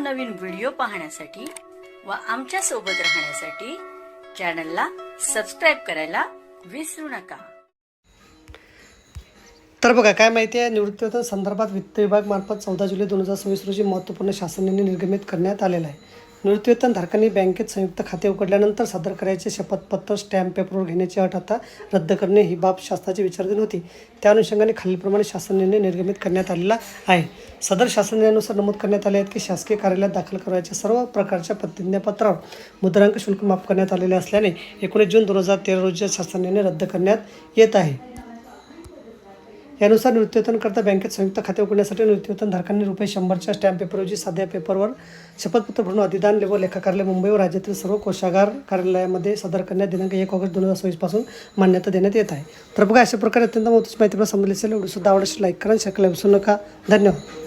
नवनवीन व्हिडिओ पाहण्यासाठी व आमच्या सोबत राहण्यासाठी चॅनलला सबस्क्राईब करायला विसरू नका। तर बघा काय माहिती आहे, निवृत्तीवेतन संदर्भात वित्त विभाग मार्फत 14 जुलै 2026 रोजी महत्त्वपूर्ण शासन निर्णय निर्गमित करण्यात आलेला आहे। निवृत्तीवेतन धारकांनी बँकेत संयुक्त खाते उघडल्यानंतर सादर करायचे शपथपत्र स्टॅम्प पेपरवर घेण्याची अट आता रद्द करणे ही बाब शासनाची विचाराधीन होती। त्या अनुषंगाने खालीलप्रमाणे शासन निर्णय निर्गमित करण्यात आलेला आहे। सदर शासन निर्णयानुसार नमूद करण्यात आले आहेत की शासकीय कार्यालयात दाखल करायच्या सर्व प्रकारच्या प्रतिज्ञापत्रावर मुद्रांक शुल्क माफ करण्यात आलेले असल्याने 19 जून 2013 रोजीचा शासन निर्णय रद्द करण्यात येत आहे। यानुसार निवृत्तीवेतनकरता बँकेत संयुक्त खाते उघडण्यासाठी निवृत्तीवेतन धारकांनी ₹100च्या स्टॅम्प पेपरऐवजी साध्या पेपरवर शपथपत्र भरून अधिदान व लेखा कार्यालय मुंबई व राज्यातील सर्व कोषागार कार्यालयामध्ये सादर करण्यात दिनांक 1 ऑगस्ट 2026 पासून मान्यता देण्यात येत आहे। तर बघा अशा प्रकारे अत्यंत महत्त्वाची माहिती समजली असेल। व्हिडिओ सुद्धा आवडल्यास लाईक करा, शेअर करायला विसरू नका। धन्यवाद।